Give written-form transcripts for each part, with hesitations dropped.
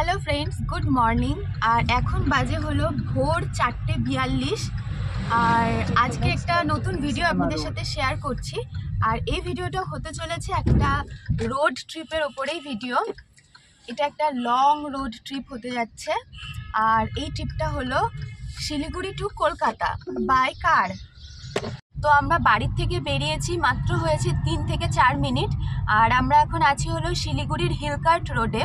Hello friends, good morning. আর এখন বাজে হলো ভোর 4:42। আর আজকে একটা নতুন ভিডিও আপনাদের সাথে শেয়ার করছি। আর এই ভিডিওটা হতে চলেছে একটা রোড ট্রিপের ওপরেই ভিডিও। এটা একটা লং রোড ট্রিপ হতে যাচ্ছে। আর এই ট্রিপটা হলো শিলিগুড়ি টু কলকাতা বাই কার। তো আমরা বাড়ির থেকে বেরিয়েছি, মাত্র হয়েছে 3 থেকে 4 মিনিট। আর আমরা এখন আছি হলো শিলিগুড়ির হিলকার্ট রোডে।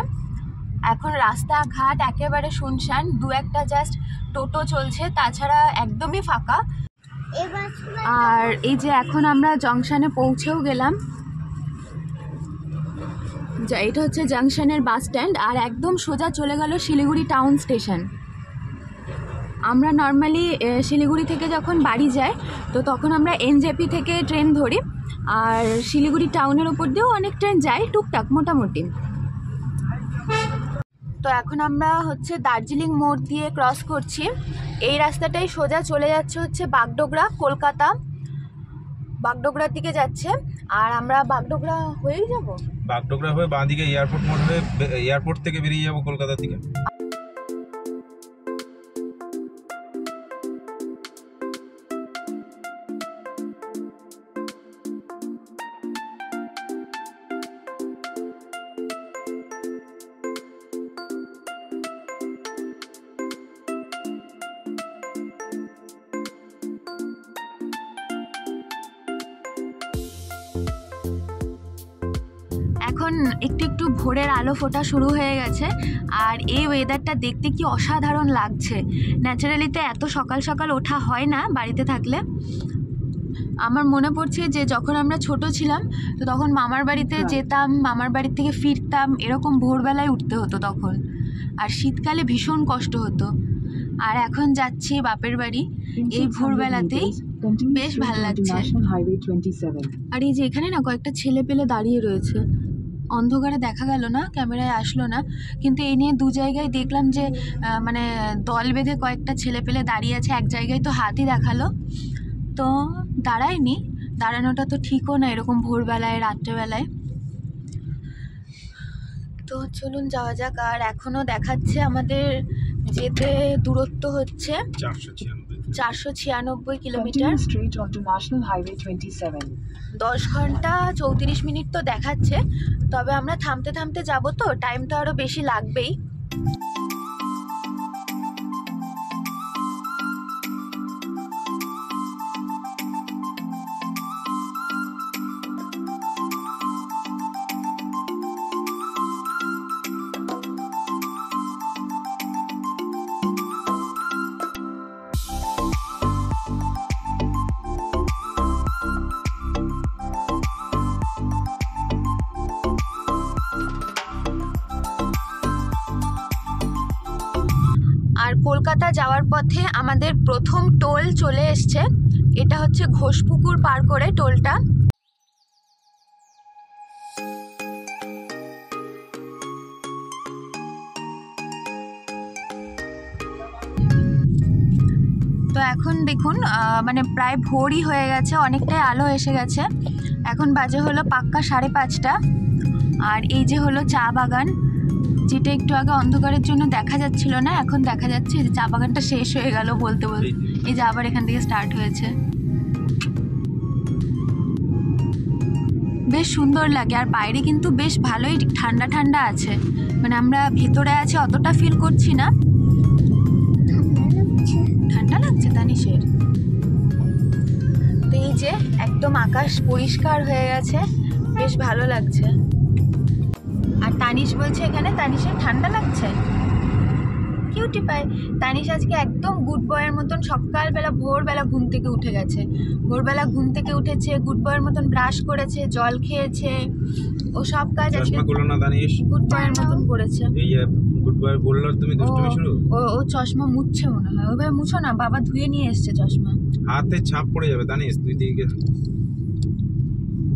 এখন রাস্তাঘাট একেবারে শুনশান, দু একটা জাস্ট টোটো চলছে, তাছাড়া একদমই ফাঁকা। আর এই যে এখন আমরা জংশনে পৌঁছেও গেলাম। এটা হচ্ছে জংশনের বাস স্ট্যান্ড, আর একদম সোজা চলে গেল শিলিগুড়ি টাউন স্টেশন। আমরা নর্মালি শিলিগুড়ি থেকে যখন বাড়ি যাই তো তখন আমরা এনজেপি থেকে ট্রেন ধরি, আর শিলিগুড়ি টাউনের ওপর দিয়েও অনেক ট্রেন যায় টুকটাক মোটামুটি। তো এখন আমরা হচ্ছে দার্জিলিং মোড় দিয়ে ক্রস করছি। এই রাস্তাটাই সোজা চলে যাচ্ছে হচ্ছে বাগডোগরা, কলকাতা বাগডোগরার দিকে যাচ্ছে। আর আমরা বাগডোগরা হয়েই যাব, বাগডোগরা হয়ে বাঁ দিকে এয়ারপোর্ট মোড় হয়ে এয়ারপোর্ট থেকে বেরিয়ে যাব কলকাতা থেকে। এখন একটু একটু ভোরের আলো ফোটা শুরু হয়ে গেছে। আর এই ওয়েদারটা দেখতে কি অসাধারণ লাগছে। ন্যাচারালিতে এত সকাল সকাল ওঠা হয় না বাড়িতে থাকলে। আমার মনে পড়ছে যে যখন আমরা ছোট ছিলাম তো তখন মামার বাড়িতে যেতাম, মামার বাড়ি থেকে ফিরতাম, এরকম ভোরবেলায় উঠতে হতো তখন। আর শীতকালে ভীষণ কষ্ট হতো। আর এখন যাচ্ছি বাপের বাড়ি এই ভোরবেলাতেই, বেশ ভালো লাগছে। আর এই যে এখানে না কয়েকটা ছেলে পেলে দাঁড়িয়ে রয়েছে, অন্ধকারে দেখা গেল না, ক্যামেরায় আসলো না, কিন্তু এই নিয়ে দু জায়গায় দেখলাম যে মানে দল বেঁধে কয়েকটা ছেলে পেলে দাঁড়িয়ে আছে। এক জায়গায় তো হাতই দেখালো, তো দাঁড়ায়নি, দাঁড়ানোটা তো ঠিকও না এরকম ভোরবেলায় রাত্রেবেলায়। তো চলুন যাওয়া যাক। আর এখনও দেখাচ্ছে আমাদের যেতে দূরত্ব হচ্ছে 496 কিলোমিটার, 10 ঘন্টা 34 মিনিট তো দেখাচ্ছে। তবে আমরা থামতে থামতে যাবো, তো টাইম তো আরও বেশি লাগবেই। আর কলকাতা যাওয়ার পথে আমাদের প্রথম টোল চলে এসছে। এটা হচ্ছে ঘোষপুকুর পার করে টোলটা। তো এখন দেখুন মানে প্রায় ভোরই হয়ে গেছে, অনেকটাই আলো এসে গেছে। এখন বাজে হলো পাক্কা 5:30। আর এই যে হলো চা বাগান, যেটা একটু আগে অন্ধকারের জন্য দেখা যাচ্ছিল না, এখন দেখা যাচ্ছে। যে চা বাগানটা শেষ হয়ে গেল বলতে বলতে, এই যে আবার এখান থেকে স্টার্ট হয়েছে। বেশ সুন্দর লাগে। আর বাইরে কিন্তু বেশ ভালোই ঠান্ডা ঠান্ডা আছে, মানে আমরা ভেতরে আছি অতটা ফিল করছি না। ঠান্ডা লাগছে তানিশের। তো এই যে একদম আকাশ পরিষ্কার হয়ে গেছে, বেশ ভালো লাগছে। আর তানিশ বলছে এখানে তানিশের ঠান্ডা লাগছে, কিউটি পায়। তানিশ আজকে একদম গুড বয়ের মতন সকালবেলা ভোরবেলা ঘুম থেকে উঠে গেছে, ভোরবেলা ঘুম থেকে উঠেছে, গুড বয়ের মতন ব্রাশ করেছে, জল খেয়েছে, ও সব কাজ আজকে গুড বয়ের মতন করেছে। গুড বয় বললো তুমি দুষ্টুমি শুরু। ও চশমা মুছছে মনে হয়, ওইভাবে মুছো না, বাবা ধুয়ে নিয়ে এসছে চশমা। হাতে ছাপ পড়ে যাবে তানিশ, তুই দিকে।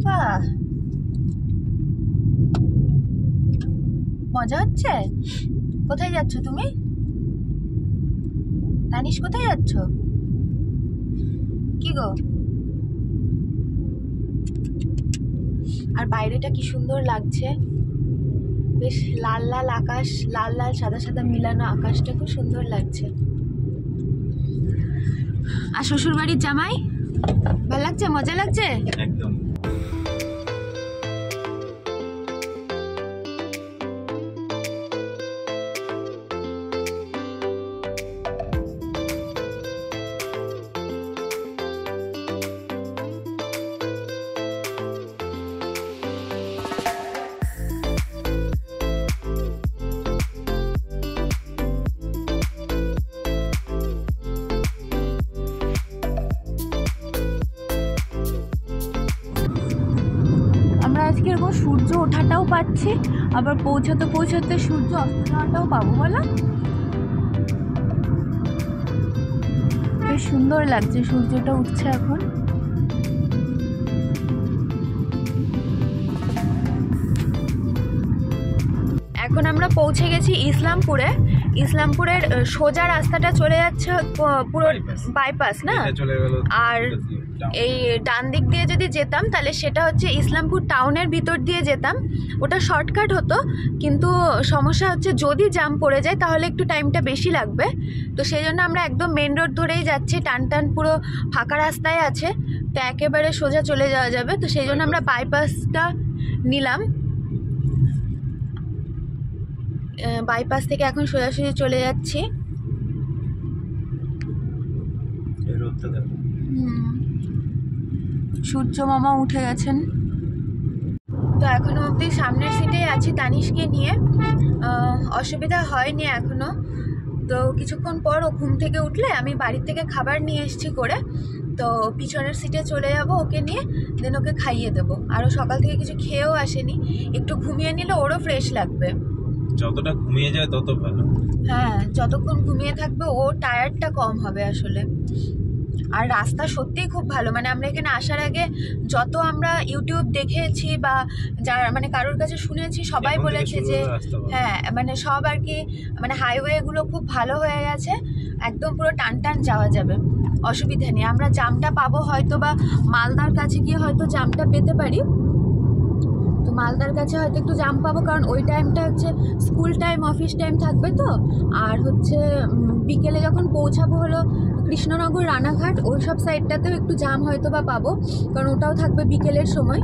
বাহ, মজা হচ্ছে। কোথায় যাচ্ছ তুমি তানিশ, কোথায় যাচ্ছ? কি গো? আর বাইরেটা কি সুন্দর লাগছে। বেশ লাল লাল আকাশ, লাল লাল সাদা সাদা মিলানো আকাশটা খুব সুন্দর লাগছে। আর শ্বশুর বাড়ির জামাই ভালো লাগছে, মজা লাগছে একদম। আজকে এরকম সূর্য ওঠাটাও পাচ্ছি, আবার পৌঁছাতে পৌঁছাতে সূর্য অস্ত যাওয়াটাও পাবো, বলো? বেশ সুন্দর লাগছে, সূর্যটা উঠছে এখন। এখন আমরা পৌঁছে গেছি ইসলামপুরে। ইসলামপুরের সোজা রাস্তাটা চলে যাচ্ছে পুরো বাইপাস না, আর এই ডান দিক দিয়ে যদি যেতাম তাহলে সেটা হচ্ছে ইসলামপুর টাউনের ভিতর দিয়ে যেতাম, ওটা শর্টকাট হতো। কিন্তু সমস্যা হচ্ছে যদি জ্যাম পড়ে যায় তাহলে একটু টাইমটা বেশি লাগবে, তো সেই জন্য আমরা একদম মেন রোড ধরেই যাচ্ছি, টান টান পুরো ফাঁকা রাস্তায় আছে, তো একেবারে সোজা চলে যাওয়া যাবে। তো সেই জন্য আমরা বাইপাসটা নিলাম। বাইপাস থেকে এখন সোজাসুজি চলে যাচ্ছি। সূর্য মামা উঠে গেছেন। তো এখনো অবধি সামনের সিটেই আছি তানিশকে নিয়ে, অসুবিধা হয়নি এখনো। তো কিছুক্ষণ পর ও ঘুম থেকে উঠলে আমি বাড়ি থেকে খাবার নিয়ে এসেছি করে, তো পিছনের সিটে চলে যাব ওকে নিয়ে, দেন ওকে খাইয়ে দেবো। আরও সকাল থেকে কিছু খেয়েও আসেনি, একটু ঘুমিয়ে নিলে ওরও ফ্রেশ লাগবে। যতটা ঘুমিয়ে যায় তত ভালো। হ্যাঁ, যতক্ষণ ঘুমিয়ে থাকবে ও টায়ার্ডটা কম হবে আসলে। আর রাস্তা সত্যিই খুব ভালো, মানে আমরা এখানে আসার আগে যত আমরা ইউটিউব দেখেছি বা যারা মানে কারোর কাছে শুনেছি সবাই বলেছে যে হ্যাঁ মানে সব আর কি মানে হাইওয়েগুলো খুব ভালো হয়ে গেছে, একদম পুরো টান টান যাওয়া যাবে, অসুবিধা নেই। আমরা জামটা পাবো হয়তো বা মালদার কাছে গিয়ে হয়তো জামটা পেতে পারি, তো মালদার কাছে হয়তো একটু জাম পাবো, কারণ ওই টাইমটা হচ্ছে স্কুল টাইম অফিস টাইম থাকবে তো। আর হচ্ছে বিকেলে যখন পৌঁছাবো হলো কৃষ্ণনগর রানাঘাট ওই সব সাইডটাতেও একটু জাম হয়তো বা পাবো, কারণ ওটাও থাকবে বিকেলের সময়।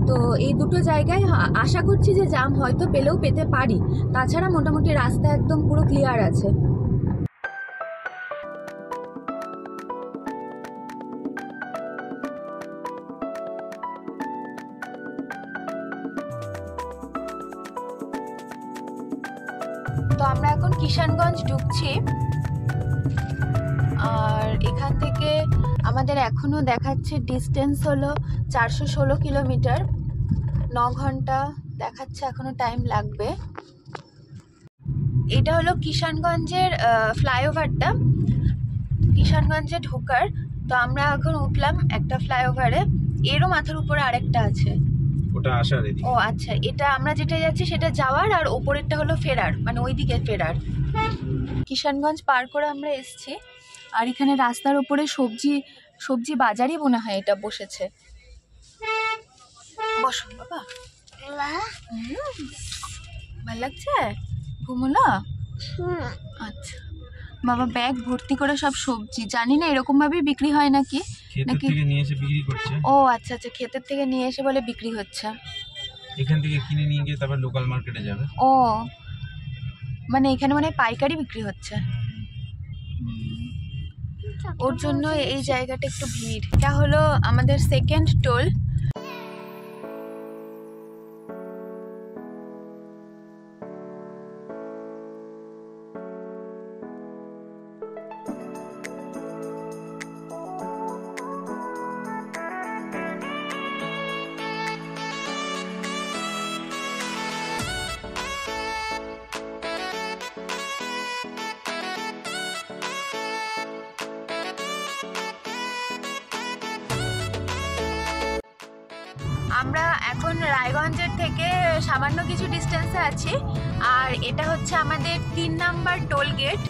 তো এই দুটো জায়গায় আশা করছি যে জাম হয়তো পেলেও পেতে পারি, তাছাড়া মোটামুটি রাস্তা একদম পুরো ক্লিয়ার আছে। তো আমরা এখন কিষানগঞ্জ ঢুকছি, আর এখান থেকে আমাদের এখনো দেখাচ্ছে ডিস্টেন্স হলো 416 কিলোমিটার, 9 ঘন্টা দেখাচ্ছে, এখনো টাইম লাগবে। এটা হলো কিষানগঞ্জের ফ্লাইওভারটা, কিষানগঞ্জে ঢোকার। তো আমরা এখন উঠলাম একটা ফ্লাইওভারে, এরও মাথার উপরে আরেকটা আছে, ওটা আসার। ও আচ্ছা, এটা আমরা যেটা যাচ্ছি সেটা যাওয়ার, আর ওপরেরটা হলো ফেরার, মানে ওইদিকে ফেরার। কিষানগঞ্জ পার করে আমরা এসছি, আর এখানে রাস্তার উপরে সবজি বাজারই মনে হয় এটা বসেছে। বসো বাবা, ভাল লাগছে, ঘুমোলো? আচ্ছা বাবা, ব্যাগ ভর্তি করে সব সবজি, জানি না এরকম ভাবেই বিক্রি হয় নাকি নাকি নিয়ে এসে বিক্রি করছে। ও আচ্ছা আচ্ছা, ক্ষেতের থেকে নিয়ে এসে বলে বিক্রি হচ্ছে, এখান থেকে কিনে নিয়ে গিয়ে তারপর লোকাল মার্কেটে যাবে। ও মানে এখানে মানে পাইকারি বিক্রি হচ্ছে, ওর জন্য এই জায়গাটা একটু ভিড়। এটা হলো আমাদের সেকেন্ড টোল। আমরা এখন রায়গঞ্জের থেকে সামান্য কিছু ডিস্টেন্সে আছি, আর এটা হচ্ছে আমাদের 3 নাম্বার টোল গেট।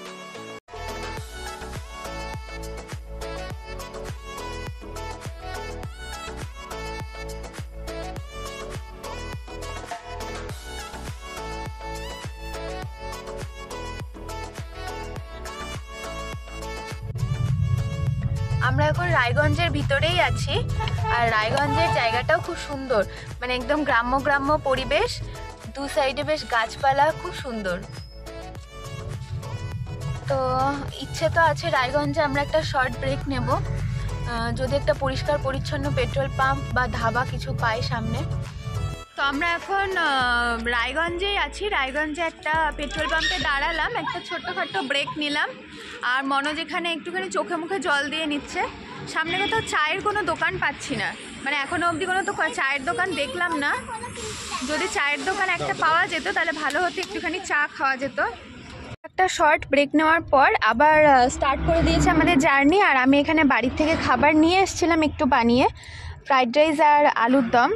আমরা এখন রায়গঞ্জের ভিতরেই আছি, আর রায়গঞ্জের জায়গাটাও খুব সুন্দর, মানে একদম গ্রাম্য গ্রাম্য পরিবেশ, দু সাইডে বেশ গাছপালা, খুব সুন্দর। তো ইচ্ছে তো আছে রায়গঞ্জে আমরা একটা শর্ট ব্রেক নেব, যদি একটা পরিষ্কার পরিচ্ছন্ন পেট্রোল পাম্প বা ধাবা কিছু পাই সামনে। তো আমরা এখন রায়গঞ্জেই আছি, রায়গঞ্জে একটা পেট্রোল পাম্পে দাঁড়ালাম, একটা ছোট্টখাট্টো ব্রেক নিলাম, আর মনোজ এখানে একটুখানি চোখে মুখে জল দিয়ে নিচ্ছে। সামনে কোথাও চায়ের কোনো দোকান পাচ্ছি না, মানে এখনও অবধি কোনো তো চায়ের দোকান দেখলাম না। যদি চায়ের দোকান একটা পাওয়া যেত তাহলে ভালো হতো, একটুখানি চা খাওয়া যেত। একটা শর্ট ব্রেক নেওয়ার পর আবার স্টার্ট করে দিয়েছে আমাদের জার্নি, আর আমি এখানে বাড়ির থেকে খাবার নিয়ে এসেছিলাম একটু বানিয়ে, ফ্রাইড রাইস আর আলুর দম।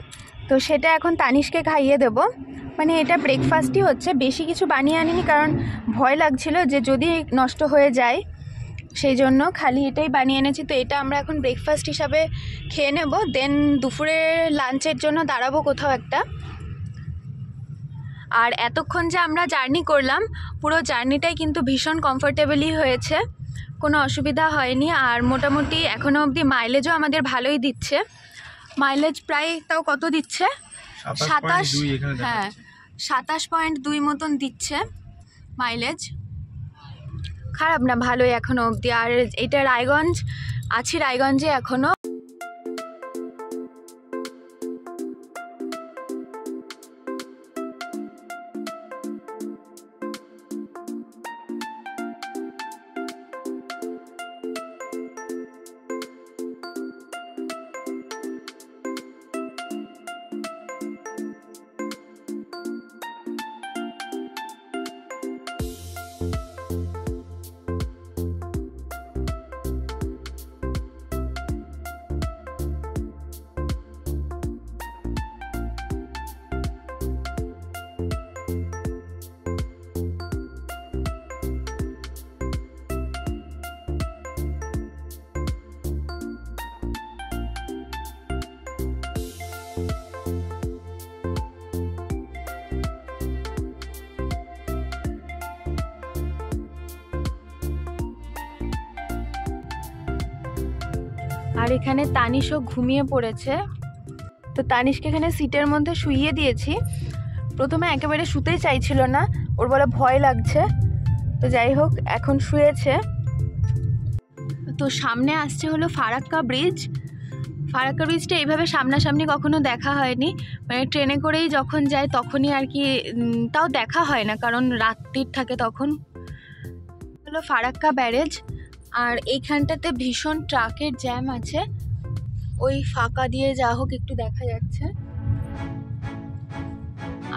তো সেটা এখন তানিশকে খাইয়ে দেব, মানে এটা ব্রেকফাস্টই হচ্ছে, বেশি কিছু বানিয়ে আনিনি কারণ ভয় লাগছিল যে যদি নষ্ট হয়ে যায়, সেই জন্য খালি এটাই বানিয়ে এনেছি। তো এটা আমরা এখন ব্রেকফাস্ট হিসাবে খেয়ে নেব, দেন দুপুরে লাঞ্চের জন্য দাঁড়াবো কোথাও একটা। আর এতক্ষণ যে আমরা জার্নি করলাম, পুরো জার্নিটাই কিন্তু ভীষণ কমফোর্টেবলই হয়েছে, কোনো অসুবিধা হয়নি। আর মোটামুটি এখনও অবধি মাইলেজও আমাদের ভালোই দিচ্ছে, মাইলেজ প্রায় তাও কত দিচ্ছে, 27, হ্যাঁ 27.2 মতন দিচ্ছে মাইলেজ, খারাপ না, ভালোই এখনও অবধি। আর এটা রায়গঞ্জ আছি, রায়গঞ্জে এখনও। আর এখানে তানিশও ঘুমিয়ে পড়েছে, তো তানিশকে এখানে সিটের মধ্যে শুইয়ে দিয়েছি। প্রথমে একেবারে শুতেই চাইছিল না, ওর বলে ভয় লাগছে, তো যাই হোক এখন শুয়েছে। তো সামনে আসছে হলো ফারাক্কা ব্রিজ। ফারাক্কা ব্রিজটা এইভাবে সামনাসামনি কখনো দেখা হয়নি, মানে ট্রেনে করেই যখন যায় তখনই আর কি, তাও দেখা হয় না কারণ রাত্রির থাকে তখন। হলো ফারাক্কা ব্যারেজ, আর এইখানটাতে ভীষণ ট্রাকের জ্যাম আছে, ওই ফাঁকা দিয়ে যা হোক একটু দেখা যাচ্ছে।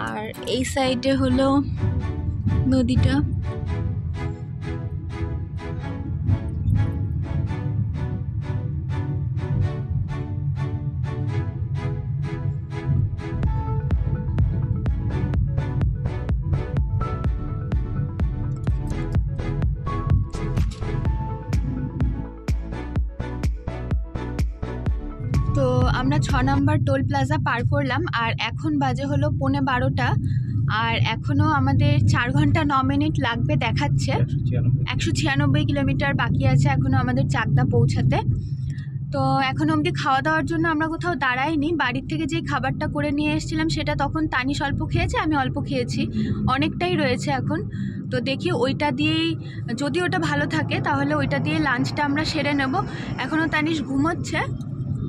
আর এই সাইডে হলো নদীটা। তো আমরা 6 নম্বর টোল প্লাজা পার করলাম, আর এখন বাজে হলো 11:15, আর এখনও আমাদের 4 ঘন্টা 9 মিনিট লাগবে দেখাচ্ছে। 196 কিলোমিটার বাকি আছে এখনও আমাদের চাকদা পৌঁছাতে। তো এখন অবধি খাওয়া দাওয়ার জন্য আমরা কোথাও দাঁড়াইনি, বাড়ির থেকে যে খাবারটা করে নিয়ে এসেছিলাম সেটা তখন তানিশ অল্প খেয়েছে, আমি অল্প খেয়েছি, অনেকটাই রয়েছে এখন। তো দেখি ওইটা দিয়েই, যদি ওটা ভালো থাকে তাহলে ওইটা দিয়ে লাঞ্চটা আমরা সেরে নেব। এখনও তানিশ ঘুমোচ্ছে,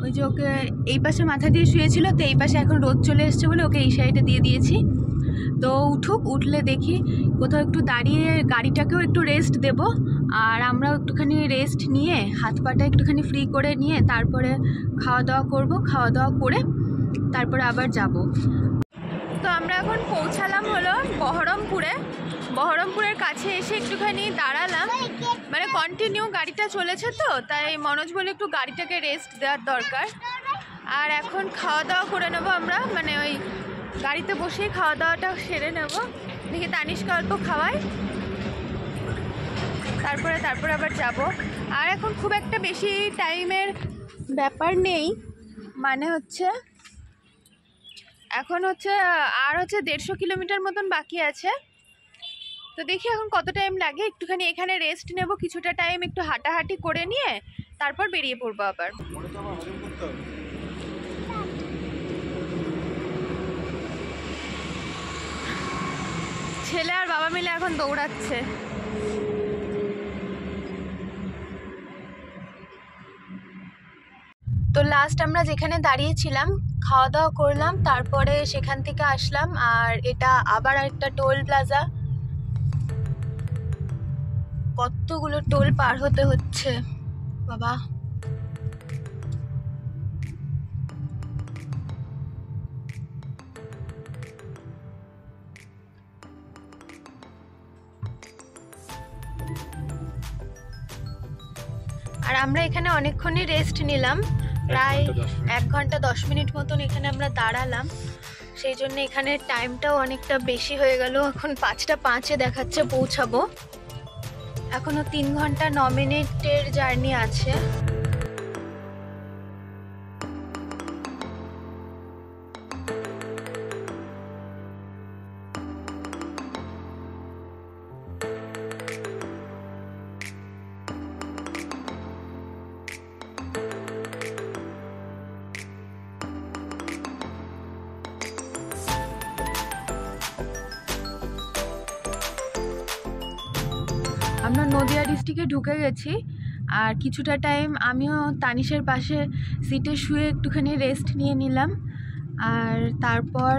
ওই যে ওকে এই পাশে মাথা দিয়ে শুয়েছিল, তো এই পাশে এখন রোদ চলে এসছে বলে ওকে এই সাইডে দিয়ে দিয়েছি। তো উঠুক, উঠলে দেখি কোথাও একটু দাঁড়িয়ে গাড়িটাকেও একটু রেস্ট দেব, আর আমরাও একটুখানি রেস্ট নিয়ে হাত পাটা একটুখানি ফ্রি করে নিয়ে তারপরে খাওয়া দাওয়া করব, খাওয়া দাওয়া করে তারপরে আবার যাব। তো আমরা এখন পৌঁছালাম হলো বহরমপুরে। বহরমপুরের কাছে এসে একটুখানি দাঁড়ালাম, মানে কন্টিনিউ গাড়িটা চলেছে তো, তাই মনোজ বলে একটু গাড়িটাকে রেস্ট দেওয়ার দরকার। আর এখন খাওয়া দাওয়া করে নেব আমরা, মানে ওই গাড়িতে বসেই খাওয়া দাওয়াটা সেরে নেব, দেখি তানিশকে অল্প খাওয়াই, তারপরে আবার যাব। আর এখন খুব একটা বেশি টাইমের ব্যাপার নেই, মানে হচ্ছে এখন হচ্ছে আর হচ্ছে 150 কিলোমিটার মতন বাকি আছে। তো দেখি এখন কত টাইম লাগে, একটুখানি এখানে রেস্ট নেব, কিছুটা টাইম একটু হাঁটাহাঁটি করে নিয়ে তারপর বেরিয়ে পড়বো আবার। ছেলে আর বাবা মিলে এখন দৌড়াচ্ছে। তো লাস্ট আমরা যেখানে দাঁড়িয়েছিলাম খাওয়া দাওয়া করলাম, তারপরে সেখান থেকে আসলাম। আর এটা আবার একটা টোল প্লাজা, কতগুলো টোল পার হতে হচ্ছে বাবা। আর আমরা এখানে অনেকক্ষণই রেস্ট নিলাম, প্রায় 1 ঘন্টা 10 মিনিট মতন এখানে আমরা দাঁড়ালাম। সেই জন্য এখানে টাইমটাও অনেকটা বেশি হয়ে গেল। এখন 5টা 5-এ দেখাচ্ছে পৌঁছাবো। এখনো 3 ঘন্টা 9 মিনিটের জার্নি আছে। আমরা নদিয়া ডিস্ট্রিক্টে ঢুকে গেছি। আর কিছুটা টাইম আমিও তানিশের পাশে সিটে শুয়ে একটুখানি রেস্ট নিয়ে নিলাম। আর তারপর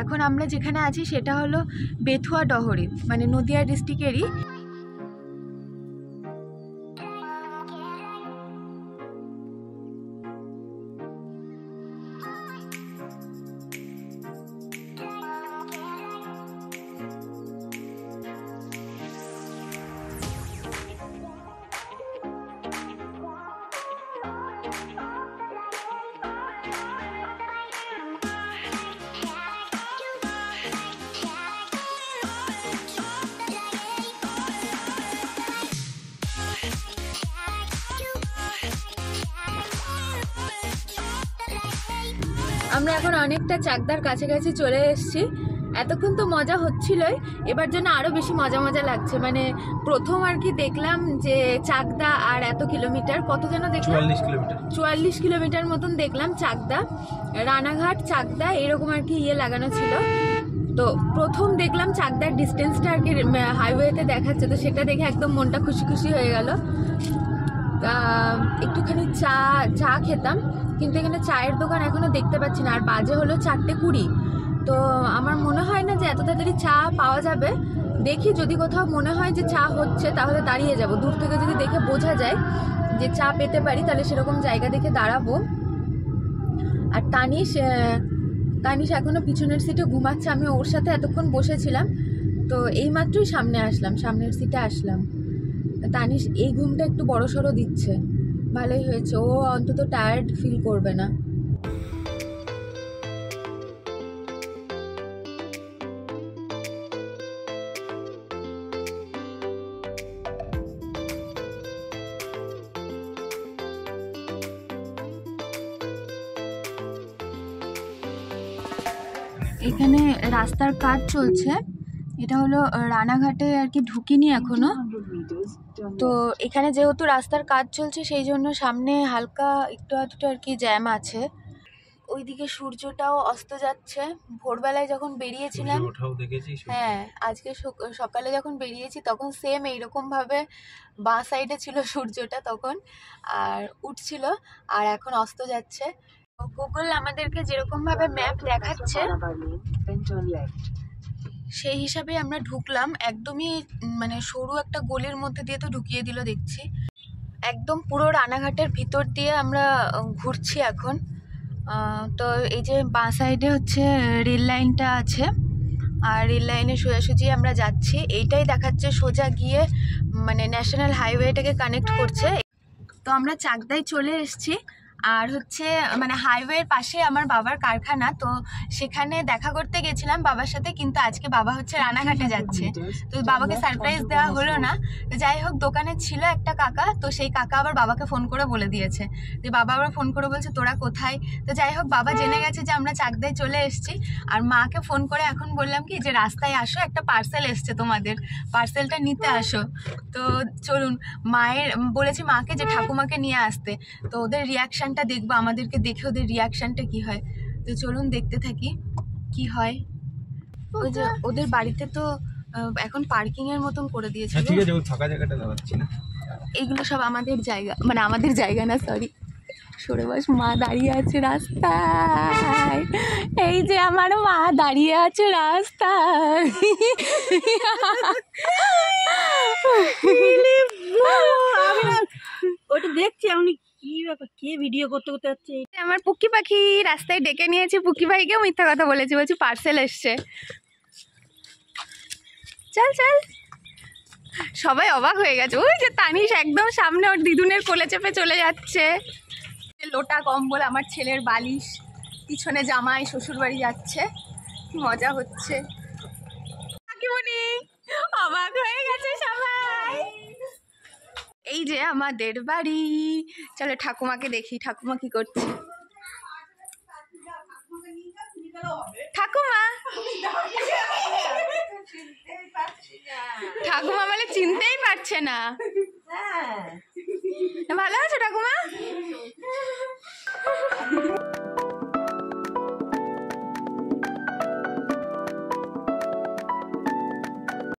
এখন আমরা যেখানে আছি সেটা হলো বেথুয়া ডহরি, মানে নদিয়া ডিস্ট্রিক্টেরই। আমরা এখন অনেকটা চাকদার কাছাকাছি চলে এসেছি। এতক্ষণ তো মজা হচ্ছিলই, এবার যেন আরও বেশি মজা মজা লাগছে। মানে প্রথম আর কি দেখলাম যে চাকদা, আর এত কিলোমিটার, কত যেন দেখলাম 44 কিলোমিটার মতন দেখলাম চাকদা, রানাঘাট চাকদা এরকম আর কি লাগানো ছিল। তো প্রথম দেখলাম চাকদার ডিস্টেন্সটা আর কি হাইওয়েতে দেখাচ্ছে, তো সেটা দেখে একদম মনটা খুশি খুশি হয়ে গেল। একটুখানি চা খেতাম, কিন্তু এখানে চায়ের দোকান এখনো দেখতে পাচ্ছি না। আর বাজে হলো 4:20। তো আমার মনে হয় না যে এত তাড়াতাড়ি চা পাওয়া যাবে। দেখি যদি কোথাও মনে হয় যে চা হচ্ছে তাহলে দাঁড়িয়ে যাব। দূর থেকে যদি দেখে বোঝা যায় যে চা পেতে পারি তাহলে সেরকম জায়গা দেখে দাঁড়াবো। আর তানিশ এখনো পিছনের সিটে ঘুমাচ্ছে, আমি ওর সাথে এতক্ষণ বসেছিলাম। তো এইমাত্রই সামনের সিটে আসলাম। তানিশ এই ঘুমটা একটু বড়সড় দিচ্ছে, ভালোই হয়েছে, ও অন্তত টায়ার্ড ফিল করবে না। এখানে রাস্তার কাজ চলছে, এটা হলো রানাঘাটে আর কি, ঢুকিনি এখনো। তো এখানে যেহেতু রাস্তার কাজ চলছে সেই জন্য সামনে হালকা একটু আধটু আর কি জ্যাম আছে। ওইদিকে সূর্যটাও অস্ত যাচ্ছে। ভোরবেলায় যখন বেরিয়েছিলাম, হ্যাঁ আজকে সকালে যখন বেরিয়েছি তখন সেম এইরকম ভাবে বাঁ সাইডে ছিল সূর্যটা তখন, আর উঠছিল, আর এখন অস্ত যাচ্ছে। গুগল আমাদেরকে যেরকম ভাবে ম্যাপ দেখাচ্ছে সেই হিসাবে আমরা ঢুকলাম। একদমই মানে সরু একটা গলির মধ্যে দিয়ে তো ঢুকিয়ে দিল দেখছি। একদম পুরো রানাঘাটের ভিতর দিয়ে আমরা ঘুরছি এখন। তো এই যে বাঁ সাইডে হচ্ছে রেল লাইনটা আছে, আর রেল লাইনে সোজাসুজি আমরা যাচ্ছি। এইটাই দেখাচ্ছে সোজা গিয়ে মানে ন্যাশনাল হাইওয়েটাকে কানেক্ট করছে। তো আমরা চাকদায় চলে এসেছি। আর হচ্ছে মানে হাইওয়ের পাশে আমার বাবার কারখানা, তো সেখানে দেখা করতে গেছিলাম বাবার সাথে, কিন্তু আজকে বাবা হচ্ছে রানাঘাটে যাচ্ছে, তো বাবাকে সারপ্রাইজ দেওয়া হলো না। তো যাই হোক, দোকানে ছিল একটা কাকা, তো সেই কাকা আবার বাবাকে ফোন করে বলে দিয়েছে, যে বাবা আবার ফোন করে বলছে তোরা কোথায়। তো যাই হোক, বাবা জেনে গেছে যে আমরা চাকদায় চলে এসেছি। আর মাকে ফোন করে এখন বললাম কি যে রাস্তায় আসো, একটা পার্সেল এসছে, তোমাদের পার্সেলটা নিতে আসো। তো চলুন, মায়ের বলেছি মাকে যে ঠাকুমাকে নিয়ে আসতে, তো ওদের রিয়াকশানটা দেখবো, আমাদেরকে দেখে ওদের রিয়াকশানটা কি হয়। তো চলুন দেখতে থাকি কি হয়। ওই যে ওদের বাড়িতে তো এখন পার্কিং এর মতন করে দিয়েছে। ঠিক আছে, ওই ফাঁকা জায়গাটা দাঁড়াচ্ছি না। এইগুলো সব আমাদের জায়গা, মানে আমাদের জায়গা না, সরি, সরে বস। মা দাঁড়িয়ে আছে রাস্তায়, এই যে আমার মা দাঁড়িয়ে আছে রাস্তায়। ওটা দেখছি আমি, কি ব্যাপার, কে ভিডিও করতে করতে যাচ্ছে? আমার পুকি পাখি রাস্তায় ডেকে নিয়েছি, পুকি ভাইকেও মিথ্যা কথা বলেছি, বলছি পার্সেল এসছে। চল চল, সবাই অবাক হয়ে গেছে। ওই যে তানিশ একদম সামনে ওর দিদুনের কোলে চেপে চলে যাচ্ছে। লোটা কম্বল, আমার ছেলের বালিশ, পিছনে জামাই শ্বশুর বাড়ি যাচ্ছে, কি মজা হচ্ছে। কাকিমণি অবাক হয়ে গেছে সবাই। এই যে আমাদের বাড়ি, চলো ঠাকুমাকে দেখি, ঠাকুমা কি করছে। ঠাকুমা, ঠাকুমা বলে চিনতেই পারছে না। ভালো আছো ঠাকুমা?